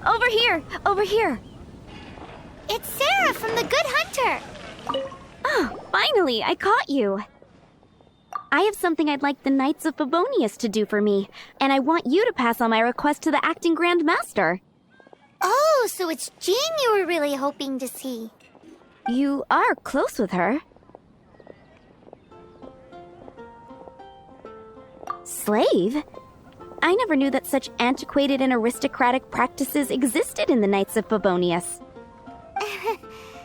Over here! Over here! It's Sarah from the Good Hunter! Oh, finally, I caught you! I have something I'd like the Knights of Favonius to do for me, and I want you to pass on my request to the acting Grand Master. Oh, so it's Jean you were really hoping to see. You are close with her. Slave? I never knew that such antiquated and aristocratic practices existed in the Knights of Favonius.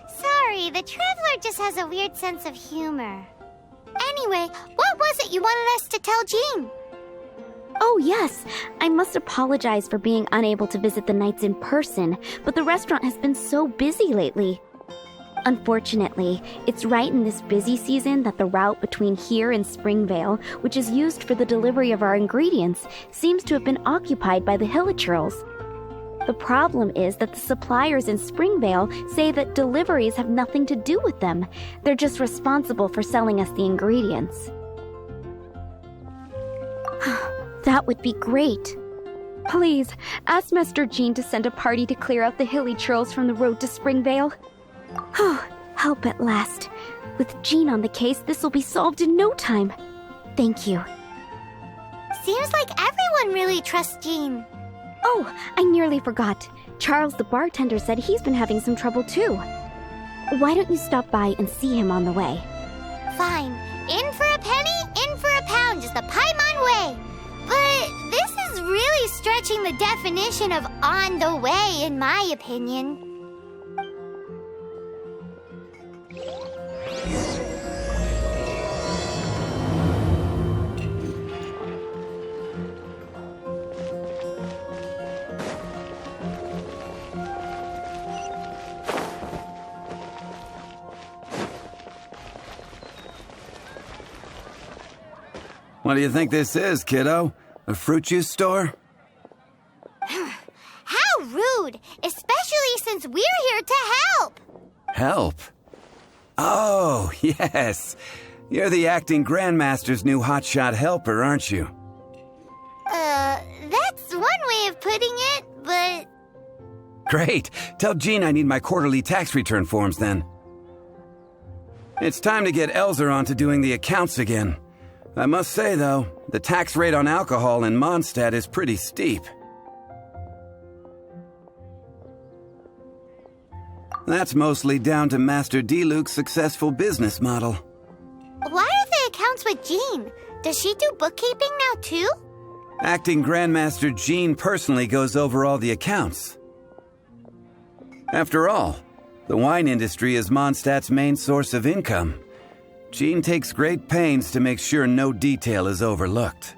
Sorry, the Traveler just has a weird sense of humor. Anyway, what was it you wanted us to tell Jean? Oh yes, I must apologize for being unable to visit the Knights in person, but the restaurant has been so busy lately. Unfortunately, it's right in this busy season that the route between here and Springvale, which is used for the delivery of our ingredients, seems to have been occupied by the Hilichurls. The problem is that the suppliers in Springvale say that deliveries have nothing to do with them. They're just responsible for selling us the ingredients. That would be great. Please, ask Master Jean to send a party to clear out the Hilichurls from the road to Springvale. Oh, help at last. With Jean on the case, this will be solved in no time. Thank you. Seems like everyone really trusts Jean. Oh, I nearly forgot. Charles the bartender said he's been having some trouble too. Why don't you stop by and see him on the way? Fine. In for a penny, in for a pound, just the Paimon way. But this is really stretching the definition of on the way, in my opinion. What do you think this is, kiddo? A fruit juice store? How rude! Especially since we're here to help! Help? Oh, yes. You're the acting Gran Master's new hotshot helper, aren't you? That's one way of putting it, but... Great. Tell Jean I need my quarterly tax return forms then. It's time to get Elzer on to doing the accounts again. I must say, though, the tax rate on alcohol in Mondstadt is pretty steep. That's mostly down to Master D-Luke's successful business model. Why are the accounts with Jean? Does she do bookkeeping now, too? Acting Grandmaster Jean personally goes over all the accounts. After all, the wine industry is Mondstadt's main source of income. Jean takes great pains to make sure no detail is overlooked.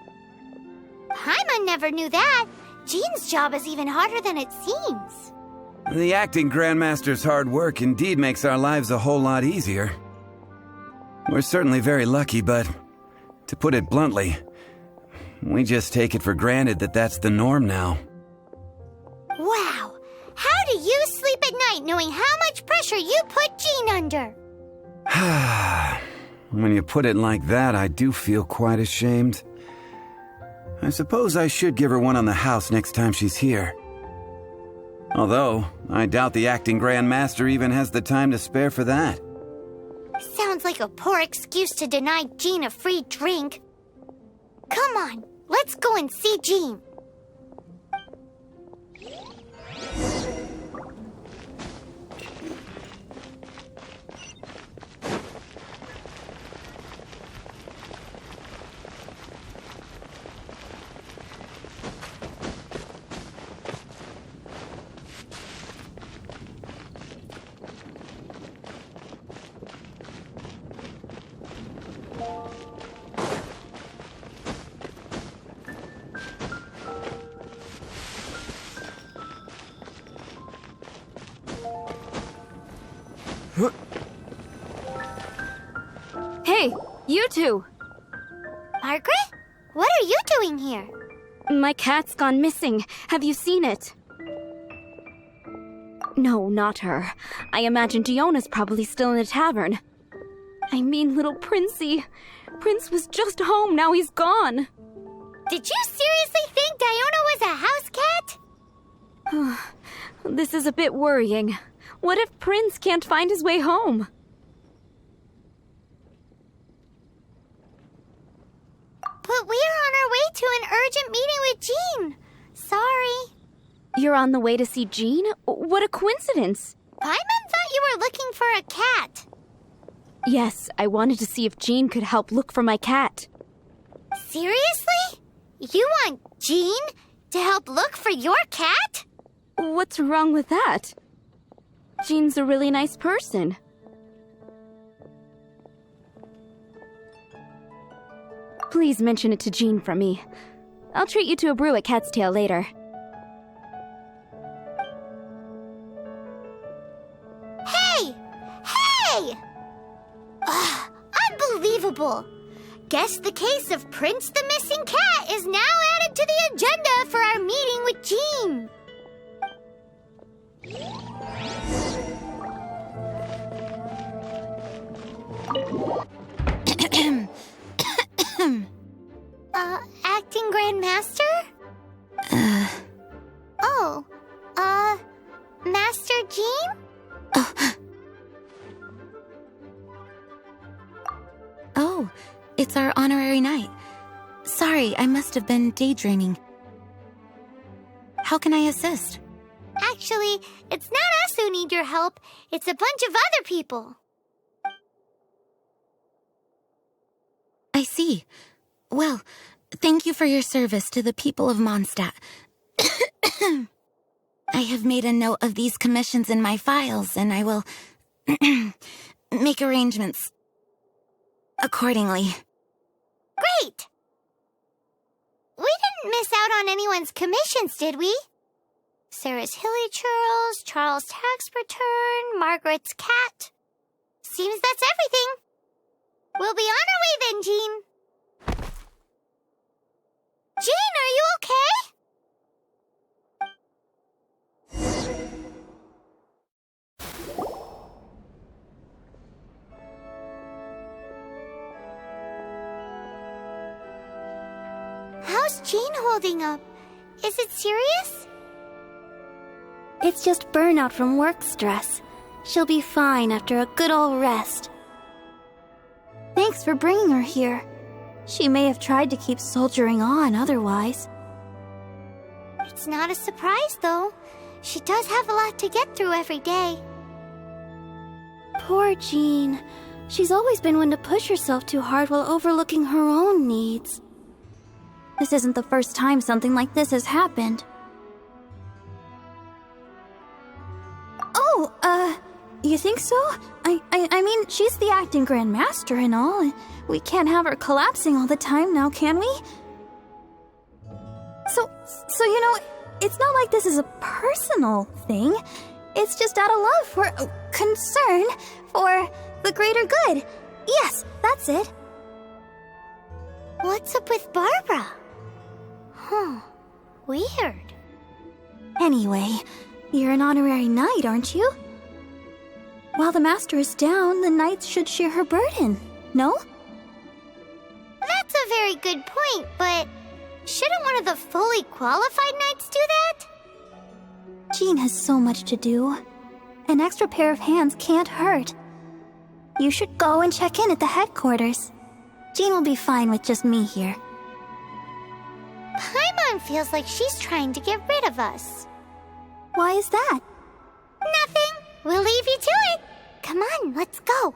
Paimon never knew that. Jean's job is even harder than it seems. The acting Grandmaster's hard work indeed makes our lives a whole lot easier. We're certainly very lucky, but to put it bluntly, we just take it for granted that that's the norm now. Wow! How do you sleep at night knowing how much pressure you put Jean under? When you put it like that, I do feel quite ashamed. I suppose I should give her one on the house next time she's here. Although, I doubt the acting Grand Master even has the time to spare for that. Sounds like a poor excuse to deny Jean a free drink. Come on, let's go and see Jean. Hey, you two! Margaret? What are you doing here? My cat's gone missing. Have you seen it? No, not her. I imagine Diona's probably still in the tavern. I mean, little Princey. Prince was just home, now he's gone. Did you seriously think Diona was a house cat? This is a bit worrying. What if Prince can't find his way home? But we are on our way to an urgent meeting with Jean. Sorry. You're on the way to see Jean? What a coincidence. Paimon thought you were looking for a cat. Yes, I wanted to see if Jean could help look for my cat. Seriously? You want Jean to help look for your cat? What's wrong with that? Jean's a really nice person. Please mention it to Jean from me. I'll treat you to a brew at Cat's Tail later. Hey! Hey! Ugh, unbelievable! Guess the case of Prince the Missing Cat is now added to the agenda for our meeting with Jean. Acting Grand Master? Oh, Master Jean? Oh, it's our honorary night. Sorry, I must have been daydreaming. How can I assist? Actually, it's not us who need your help. It's a bunch of other people. I see. Well, thank you for your service to the people of Mondstadt. I have made a note of these commissions in my files, and I will make arrangements accordingly. Great! We didn't miss out on anyone's commissions, did we? Sarah's Hilly Churls, Charles' tax return, Margaret's cat. Seems that's everything. We'll be on our way then, Jean. Jean, are you okay? How's Jean holding up? Is it serious? It's just burnout from work stress. She'll be fine after a good old rest. Thanks for bringing her here. She may have tried to keep soldiering on otherwise. It's not a surprise, though. She does have a lot to get through every day. Poor Jean. She's always been one to push herself too hard while overlooking her own needs. This isn't the first time something like this has happened. Oh, you think so? I mean, she's the acting Grand Master and all. We can't have her collapsing all the time now, can we? So you know, it's not like this is a personal thing. It's just out of love for, concern for the greater good. Yes, that's it. What's up with Barbara? Huh. Weird. Anyway, you're an honorary knight, aren't you? While the master is down, the knights should share her burden, no? That's a very good point, but shouldn't one of the fully qualified knights do that? Jean has so much to do. An extra pair of hands can't hurt. You should go and check in at the headquarters. Jean will be fine with just me here. Paimon feels like she's trying to get rid of us. Why is that? Nothing. We'll leave you to it. Come on, let's go.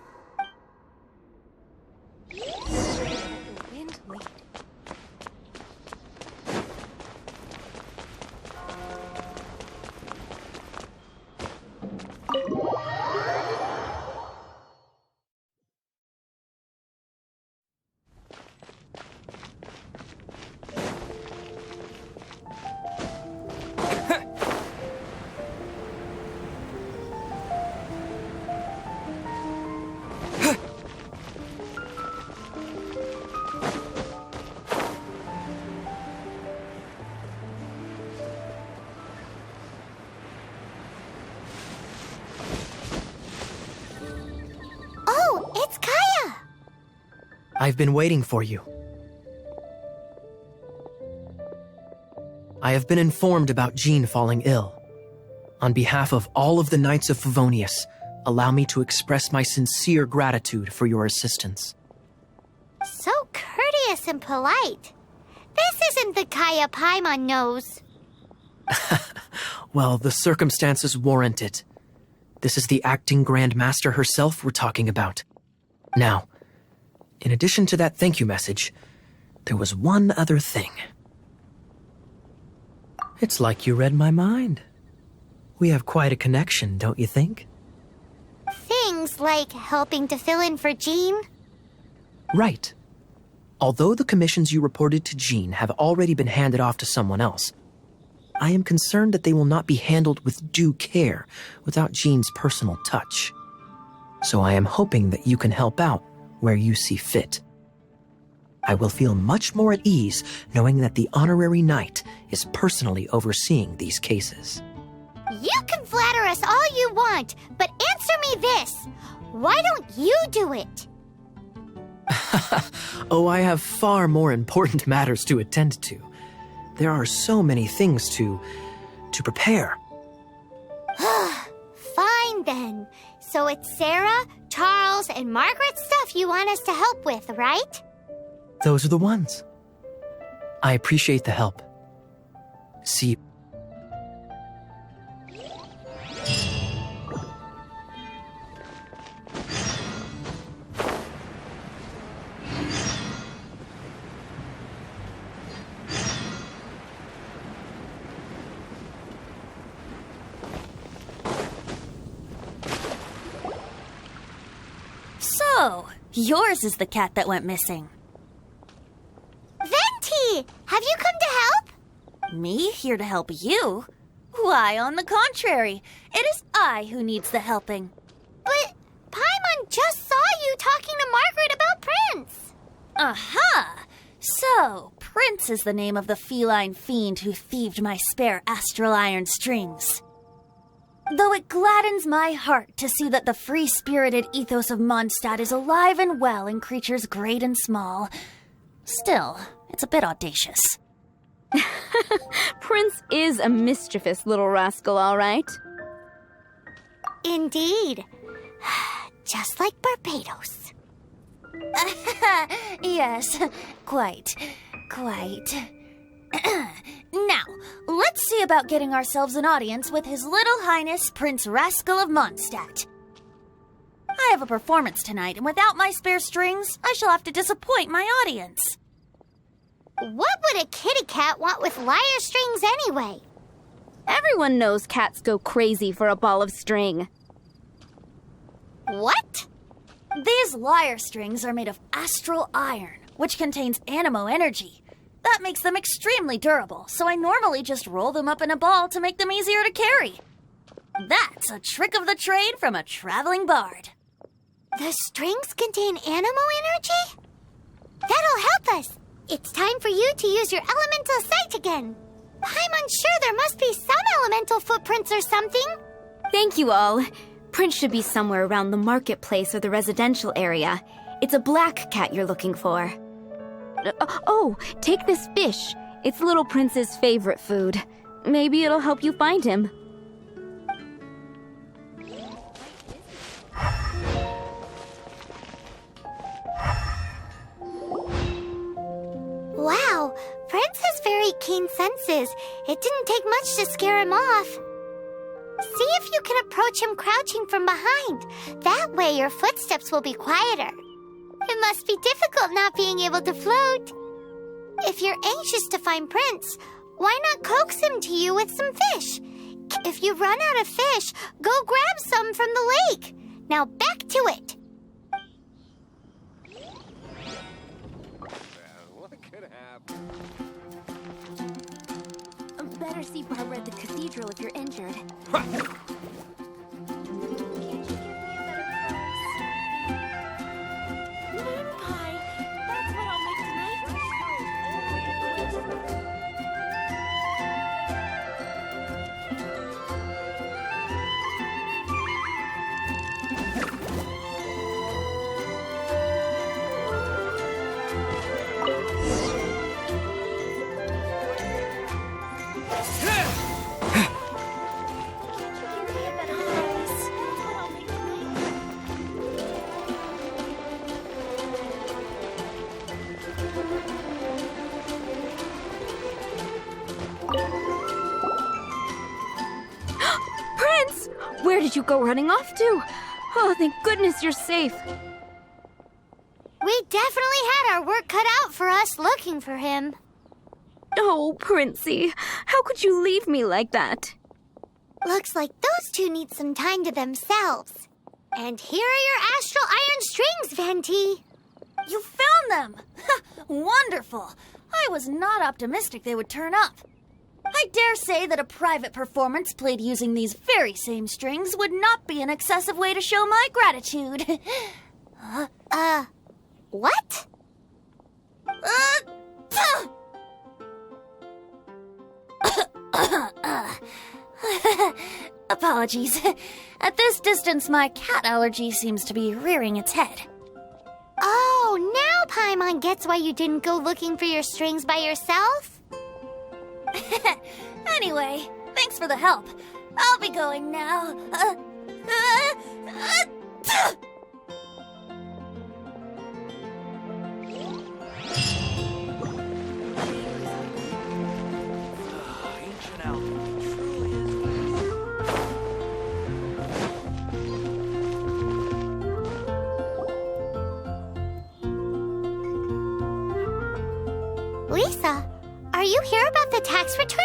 Oh, it's Kaya! I've been waiting for you. I have been informed about Jean falling ill. On behalf of all of the Knights of Favonius, allow me to express my sincere gratitude for your assistance. So courteous and polite. This isn't the Kaya Paimon knows. Well, the circumstances warrant it. This is the acting Grand Master herself we're talking about. Now, in addition to that thank you message, there was one other thing. It's like you read my mind. We have quite a connection, don't you think? Things like helping to fill in for Jean? Right. Although the commissions you reported to Jean have already been handed off to someone else, I am concerned that they will not be handled with due care without Jean's personal touch. So I am hoping that you can help out where you see fit. I will feel much more at ease knowing that the honorary knight is personally overseeing these cases. You can flatter us all you want, but answer me this. Why don't you do it? Oh, I have far more important matters to attend to. There are so many things to prepare. Fine then. So it's Sarah, Charles, and Margaret's stuff you want us to help with, right? Those are the ones. I appreciate the help. See you. So, yours is the cat that went missing. Venti! Have you come to help? Me here to help you? Why, on the contrary, it is I who needs the helping. But Paimon just saw you talking to Margaret about Prince. Aha! So, Prince is the name of the feline fiend who thieved my spare astral iron strings. Though it gladdens my heart to see that the free-spirited ethos of Mondstadt is alive and well in creatures great and small, still, it's a bit audacious. Prince is a mischievous little rascal, all right. Indeed. Just like Barbados. Yes, quite. Now, let's see about getting ourselves an audience with His Little Highness Prince Rascal of Mondstadt. I have a performance tonight, and without my spare strings, I shall have to disappoint my audience. What would a kitty cat want with lyre strings anyway? Everyone knows cats go crazy for a ball of string. What? These lyre strings are made of astral iron, which contains animo energy. That makes them extremely durable, so I normally just roll them up in a ball to make them easier to carry. That's a trick of the trade from a traveling bard. The strings contain animo energy? That'll help us. It's time for you to use your elemental sight again. I'm unsure there must be some elemental footprints or something. Thank you all. Prince should be somewhere around the marketplace or the residential area. It's a black cat you're looking for. Oh, take this fish. It's Little Prince's favorite food. Maybe it'll help you find him. Wow, Prince has very keen senses. It didn't take much to scare him off. See if you can approach him crouching from behind. That way your footsteps will be quieter. It must be difficult not being able to float. If you're anxious to find Prince, why not coax him to you with some fish? If you run out of fish, go grab some from the lake. Now back to it. What could happen? Better see Barbara at the cathedral if you're injured. Where did you go running off to? Oh, thank goodness you're safe. We definitely had our work cut out for us looking for him. Oh, Princey, how could you leave me like that? Looks like those two need some time to themselves. And here are your astral iron strings, Venti. You found them! Wonderful! I was not optimistic they would turn up. I dare say that a private performance played using these very same strings would not be an excessive way to show my gratitude. What? Apologies. At this distance, my cat allergy seems to be rearing its head. Oh, now Paimon gets why you didn't go looking for your strings by yourself? Anyway, thanks for the help. I'll be going now. Lisa, are you here about the tax return?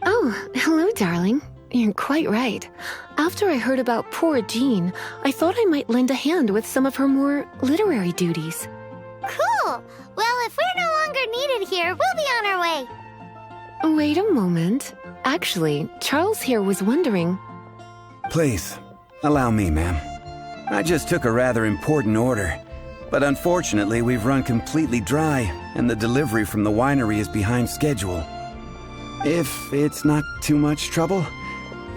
Oh, hello, darling. You're quite right. After I heard about poor Jean, I thought I might lend a hand with some of her more literary duties. Cool. Well, if we're no longer needed here, we'll be on our way. Wait a moment. Actually, Charles here was wondering... Please, allow me, ma'am. I just took a rather important order. But unfortunately, we've run completely dry, and the delivery from the winery is behind schedule. If it's not too much trouble,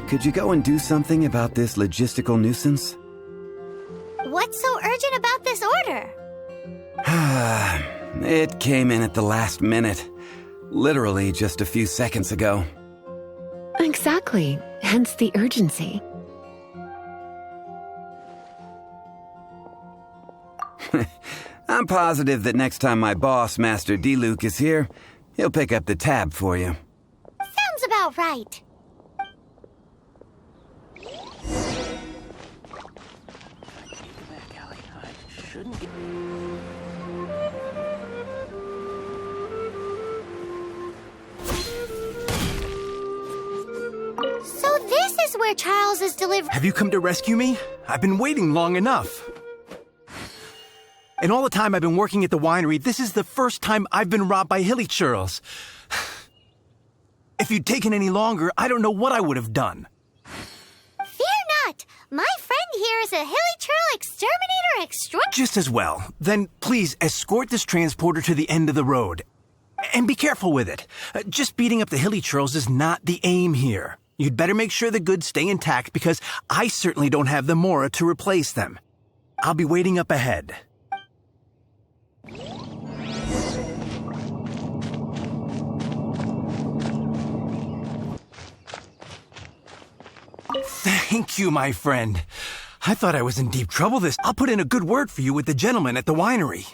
could you go and do something about this logistical nuisance? What's so urgent about this order? It came in at the last minute. Literally just a few seconds ago. Exactly. Hence the urgency. I'm positive that next time my boss, Master D-Luke, is here, he'll pick up the tab for you. Sounds about right. So this is where Charles is delivering. Have you come to rescue me? I've been waiting long enough. And all the time I've been working at the winery, this is the first time I've been robbed by hilly churls. If you'd taken any longer, I don't know what I would have done. Fear not! My friend here is a hilly churl exterminator extra. Just as well. Then please escort this transporter to the end of the road. And be careful with it. Just beating up the hilly churls is not the aim here. You'd better make sure the goods stay intact because I certainly don't have the mora to replace them. I'll be waiting up ahead. Thank you, my friend. I thought I was in deep trouble this. I'll put in a good word for you with the gentleman at the winery.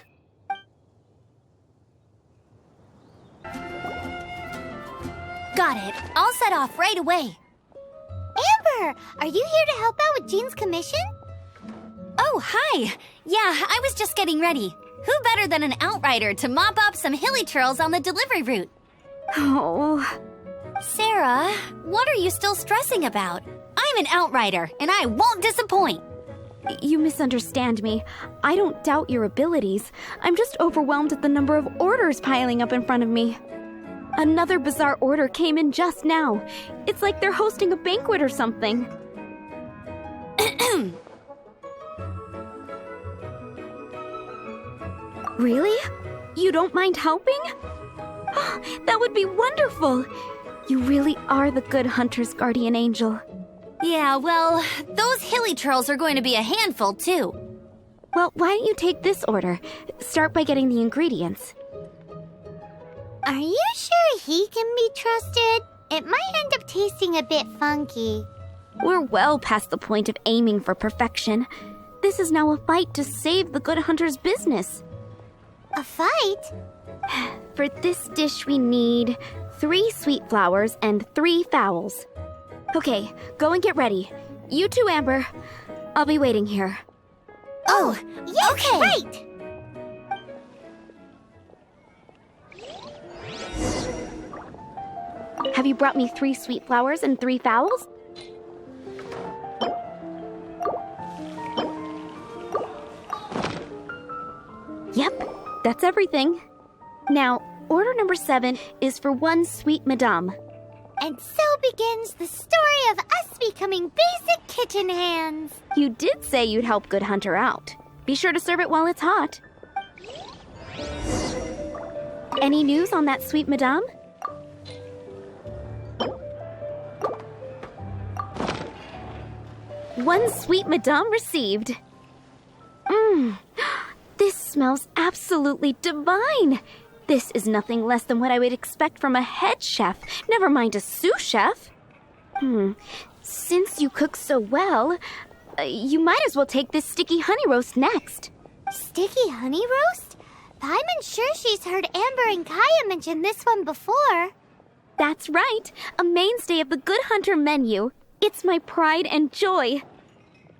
Got it. I'll set off right away. Amber, are you here to help out with Jean's commission? Oh, hi. Yeah, I was just getting ready. Who better than an outrider to mop up some hilly churls on the delivery route? Oh. Sarah, what are you still stressing about? I'm an outrider, and I won't disappoint. You misunderstand me. I don't doubt your abilities. I'm just overwhelmed at the number of orders piling up in front of me. Another bizarre order came in just now. It's like they're hosting a banquet or something. Really? You don't mind helping? That would be wonderful. You really are the good hunter's guardian angel. Yeah, well, those hilly churls are going to be a handful, too. Well, why don't you take this order? Start by getting the ingredients. Are you sure he can be trusted? It might end up tasting a bit funky. We're well past the point of aiming for perfection. This is now a fight to save the good hunter's business. A fight? For this dish we need 3 sweet flowers and 3 fowls. Okay, go and get ready. You too, Amber. I'll be waiting here. Oh, yes, okay. Right! Have you brought me 3 sweet flowers and 3 fowls? Yep, that's everything. Now, order number 7 is for 1 sweet madame. And so begins the story of us becoming basic kitchen hands. You did say you'd help Good Hunter out. Be sure to serve it while it's hot. Any news on that sweet madame? One sweet madame received. This smells absolutely divine. This is nothing less than what I would expect from a head chef, never mind a sous chef. Since you cook so well, you might as well take this sticky honey roast next. Sticky honey roast? I'm sure she's heard Amber and Kaya mention this one before. That's right, a mainstay of the Good Hunter menu. It's my pride and joy.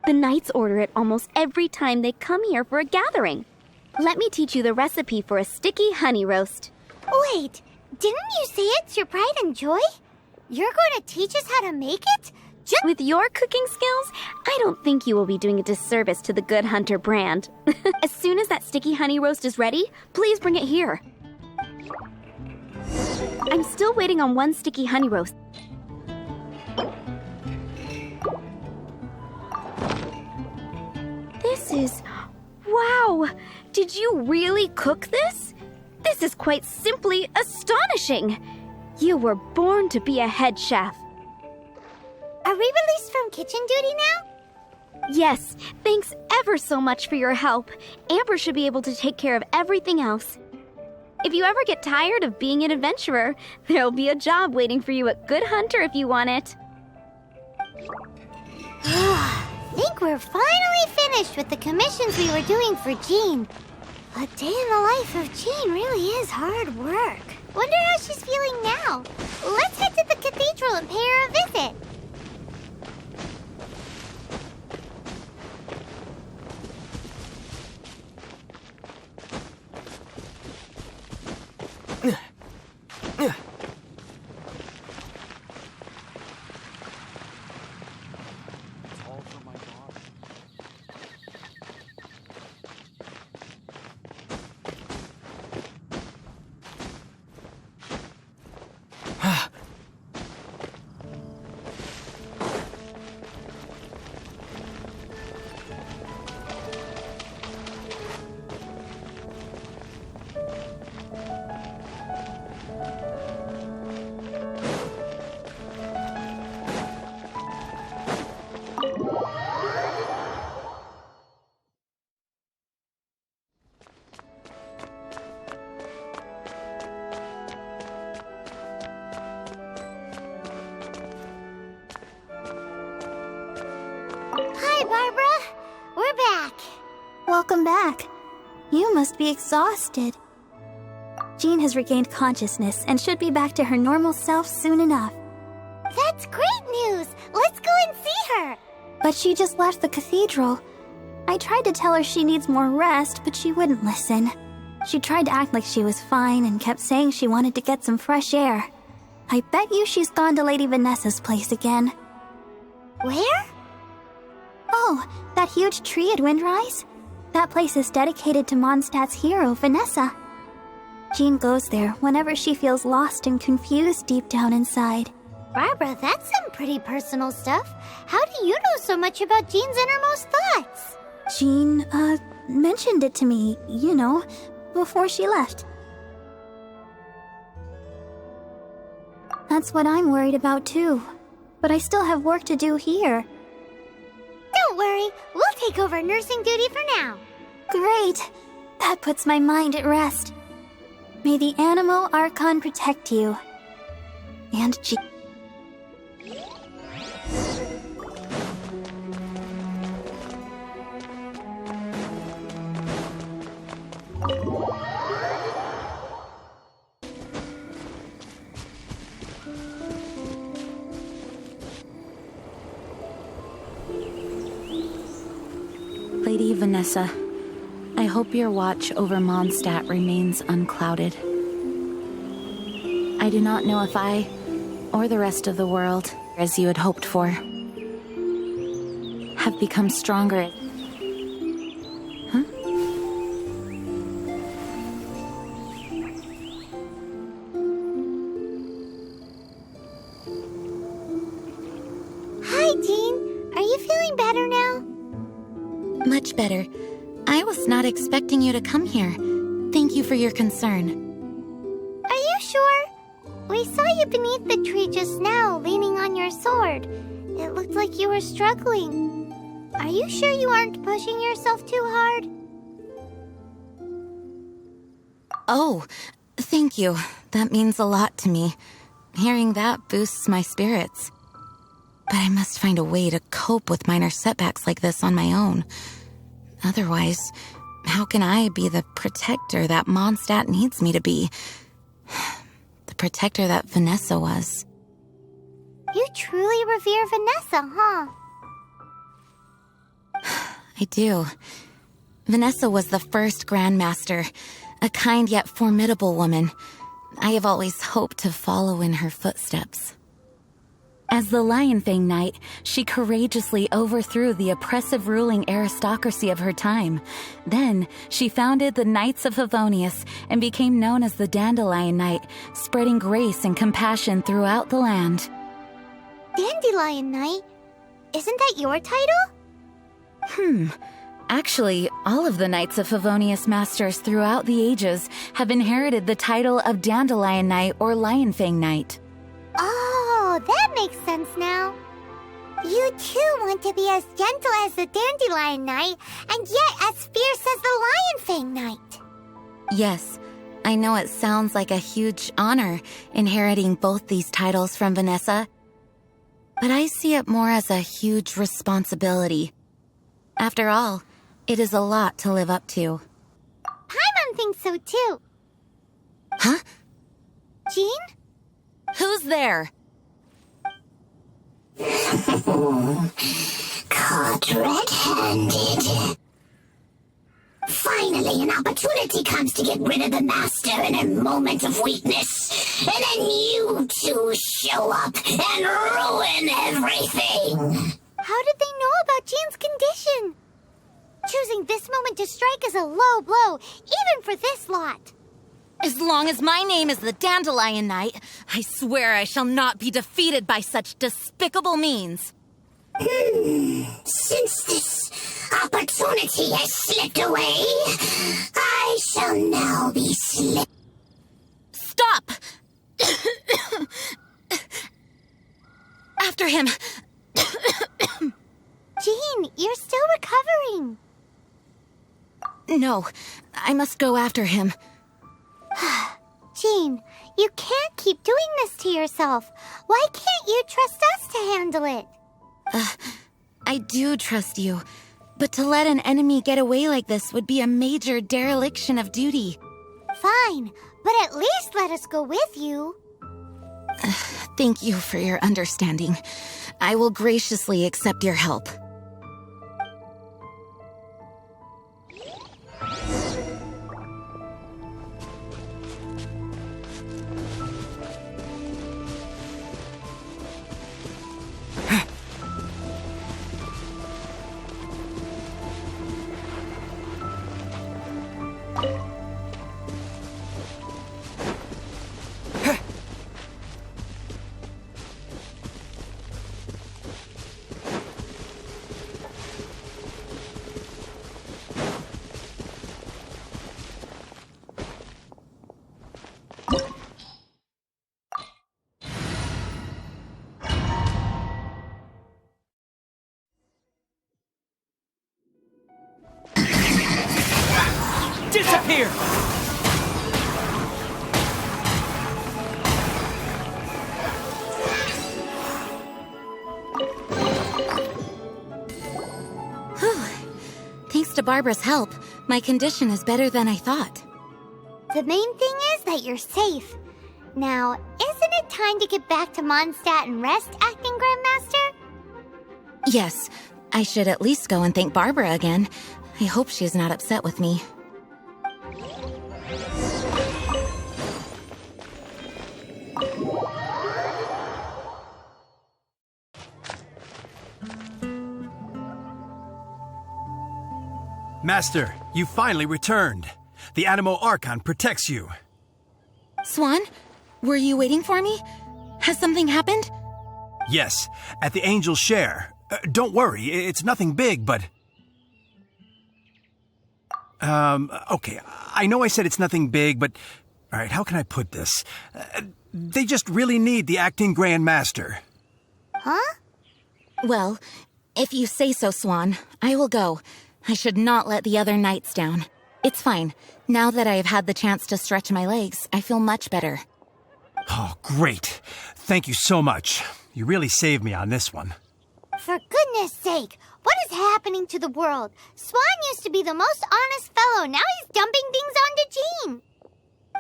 The knights order it almost every time they come here for a gathering. Let me teach you the recipe for a sticky honey roast. Wait, didn't you say it's your pride and joy? You're going to teach us how to make it? With your cooking skills, I don't think you will be doing a disservice to the Good Hunter brand. As soon as that sticky honey roast is ready, please bring it here. I'm still waiting on 1 sticky honey roast. This is... Wow! Did you really cook this? This is quite simply astonishing! You were born to be a head chef. Are we released from kitchen duty now? Yes, thanks ever so much for your help. Amber should be able to take care of everything else. If you ever get tired of being an adventurer, there'll be a job waiting for you at Good Hunter if you want it. Think we're finally finished with the commissions we were doing for Jean. A day in the life of Jean really is hard work. Wonder how she's feeling now. Let's head to the cathedral and pay her a visit. Hi, Barbara. We're back. Welcome back. You must be exhausted. Jean has regained consciousness and should be back to her normal self soon enough. That's great news. Let's go and see her. But she just left the cathedral. I tried to tell her she needs more rest, but she wouldn't listen. She tried to act like she was fine and kept saying she wanted to get some fresh air. I bet you she's gone to Lady Vanessa's place again. Where? Oh, that huge tree at Windrise? That place is dedicated to Mondstadt's hero, Vanessa. Jean goes there whenever she feels lost and confused deep down inside. Barbara, that's some pretty personal stuff. How do you know so much about Jean's innermost thoughts? Jean, mentioned it to me, before she left. That's what I'm worried about too. But I still have work to do here. Don't worry, we'll take over nursing duty for now. Great! That puts my mind at rest. May the Animo Archon protect you. And Jean. Lady Vanessa, I hope your watch over Mondstadt remains unclouded. I do not know if I, or the rest of the world, as you had hoped for, have become stronger. Huh? Hi, Jean. Are you feeling better now? Much better. I was not expecting you to come here. Thank you for your concern. Are you sure? We saw you beneath the tree just now, leaning on your sword. It looked like you were struggling. Are you sure you aren't pushing yourself too hard? Oh, thank you. That means a lot to me. Hearing that boosts my spirits. But I must find a way to cope with minor setbacks like this on my own. Otherwise, how can I be the protector that Mondstadt needs me to be? The protector that Vanessa was. You truly revere Vanessa, huh? I do. Vanessa was the first Gran Master, a kind yet formidable woman. I have always hoped to follow in her footsteps. As the Lion Fang Knight, she courageously overthrew the oppressive ruling aristocracy of her time. Then, she founded the Knights of Favonius and became known as the Dandelion Knight, spreading grace and compassion throughout the land. Dandelion Knight? Isn't that your title? Actually, all of the Knights of Favonius Masters throughout the ages have inherited the title of Dandelion Knight or Lion Fang Knight. Oh, that makes sense now. You too want to be as gentle as the Dandelion Knight, and yet as fierce as the Lion Fang Knight. Yes, I know it sounds like a huge honor inheriting both these titles from Vanessa, but I see it more as a huge responsibility. After all, it is a lot to live up to. Paimon thinks so too. Huh? Jean? Who's there? Caught red-handed. Finally, an opportunity comes to get rid of the Master in a moment of weakness. And then you two show up and ruin everything. How did they know about Jean's condition? Choosing this moment to strike is a low blow, even for this lot. As long as my name is the Dandelion Knight, I swear I shall not be defeated by such despicable means. Since this opportunity has slipped away, I shall now be Stop! After him! Jean, you're still recovering. No, I must go after him. Jean, you can't keep doing this to yourself. Why can't you trust us to handle it? I do trust you, but to let an enemy get away like this would be a major dereliction of duty. Fine, but at least let us go with you. Thank you for your understanding. I will graciously accept your help. Disappear! Thanks to Barbara's help, my condition is better than I thought. The main thing is that you're safe. Now, isn't it time to get back to Mondstadt and rest, Acting Grand Master? Yes, I should at least go and thank Barbara again. I hope she's not upset with me. Master, you finally returned. The Animo Archon protects you. Swan, were you waiting for me? Has something happened? Yes, at the Angel's Share. Don't worry, it's nothing big, but... Okay, I know I said it's nothing big, but... Alright, how can I put this? They just really need the acting Gran Master. Huh? Well, if you say so, Swan, I will go. I should not let the other knights down. It's fine. Now that I have had the chance to stretch my legs, I feel much better. Oh, great. Thank you so much. You really saved me on this one. For goodness sake, what is happening to the world? Swan used to be the most honest fellow. Now he's dumping things onto Jean.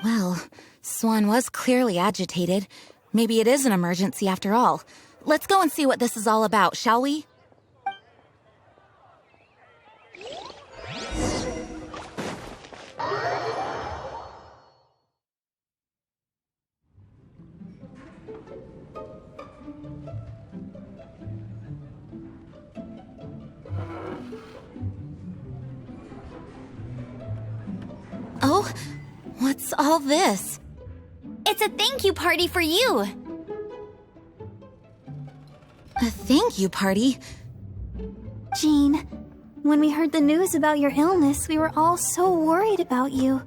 Well, Swan was clearly agitated. Maybe it is an emergency after all. Let's go and see what this is all about, shall we? Oh, what's all this? It's a thank you party for you. A thank you party? Jean, when we heard the news about your illness, we were all so worried about you.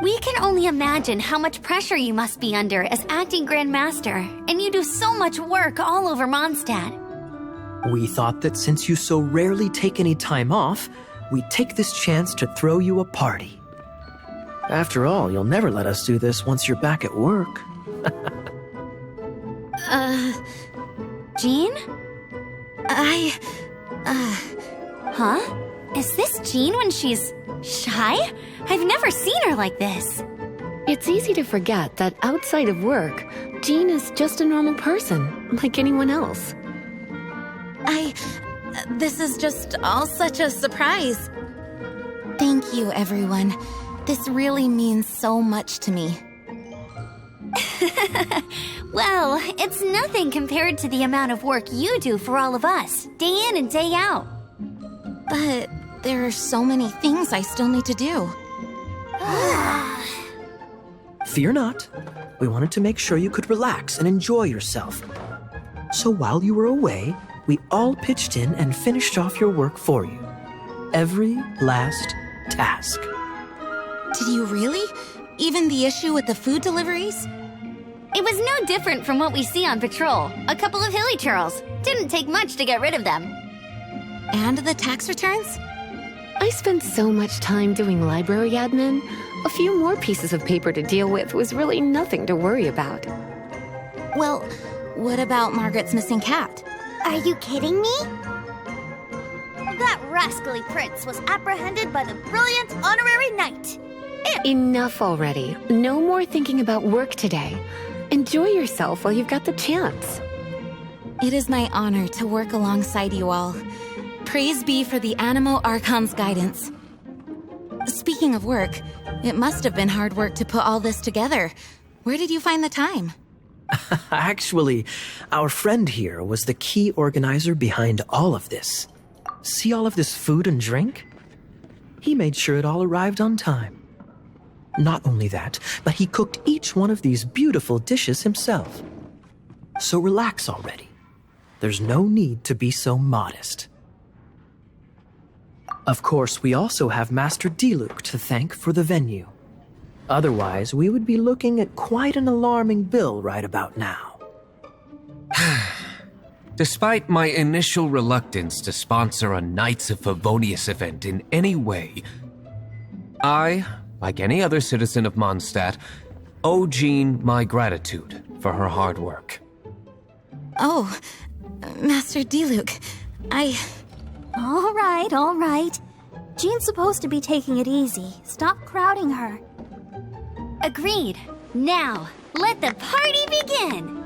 We can only imagine how much pressure you must be under as acting Grand Master, and you do so much work all over Mondstadt. We thought that since you so rarely take any time off, we'd take this chance to throw you a party. After all, you'll never let us do this once you're back at work. Jean? Huh? Is this Jean when she's shy? I've never seen her like this. It's easy to forget that outside of work, Jean is just a normal person, like anyone else. This is just all such a surprise. Thank you, everyone. This really means so much to me. Well, it's nothing compared to the amount of work you do for all of us, day in and day out. But there are so many things I still need to do. Fear not. We wanted to make sure you could relax and enjoy yourself. So while you were away, we all pitched in and finished off your work for you. Every last task. Did you really? Even the issue with the food deliveries? It was no different from what we see on patrol. A couple of hilly churls. Didn't take much to get rid of them. And the tax returns? I spent so much time doing library admin. A few more pieces of paper to deal with was really nothing to worry about. Well, what about Margaret's missing cat? Are you kidding me? That rascally prince was apprehended by the brilliant honorary knight. Enough already. No more thinking about work today. Enjoy yourself while you've got the chance. It is my honor to work alongside you all. Praise be for the Animo Archon's guidance. Speaking of work, it must have been hard work to put all this together. Where did you find the time? Actually, our friend here was the key organizer behind all of this. See all of this food and drink? He made sure it all arrived on time. Not only that, but he cooked each one of these beautiful dishes himself. So relax already. There's no need to be so modest. Of course, we also have Master Diluc to thank for the venue. Otherwise, we would be looking at quite an alarming bill right about now. Despite my initial reluctance to sponsor a Knights of Favonius event in any way, I, like any other citizen of Mondstadt, owe Jean my gratitude for her hard work. Oh, Master Diluc, All right. Jean's supposed to be taking it easy. Stop crowding her. Agreed. Now, let the party begin!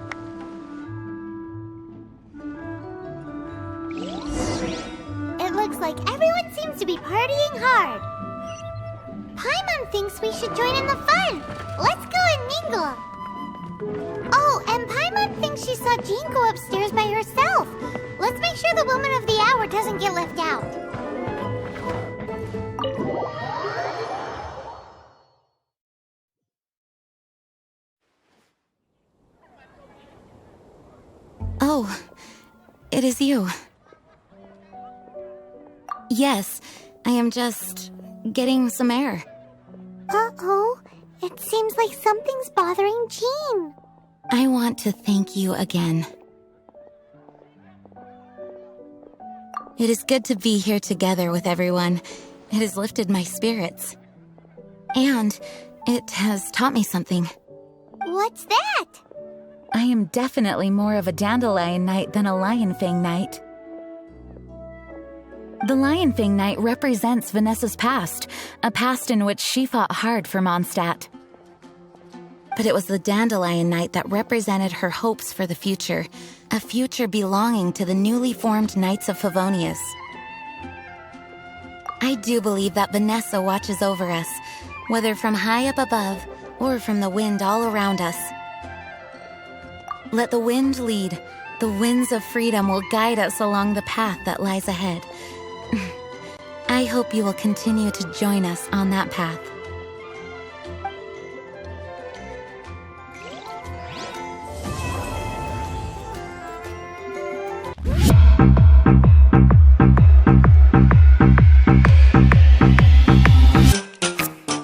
It looks like everyone's seems to be partying hard. Paimon thinks we should join in the fun. Let's go and mingle. Oh, and Paimon thinks she saw Jean go upstairs by herself. Let's make sure the woman of the hour doesn't get left out. Oh, it is you. Yes, I am just getting some air. Uh-oh, it seems like something's bothering Jean. I want to thank you again. It is good to be here together with everyone. It has lifted my spirits. And it has taught me something. What's that? I am definitely more of a dandelion knight than a lionfang knight. The lionfang knight represents Vanessa's past, a past in which she fought hard for Mondstadt. But it was the dandelion knight that represented her hopes for the future, a future belonging to the newly formed Knights of Favonius. I do believe that Vanessa watches over us, whether from high up above or from the wind all around us. Let the wind lead. The winds of freedom will guide us along the path that lies ahead. I hope you will continue to join us on that path.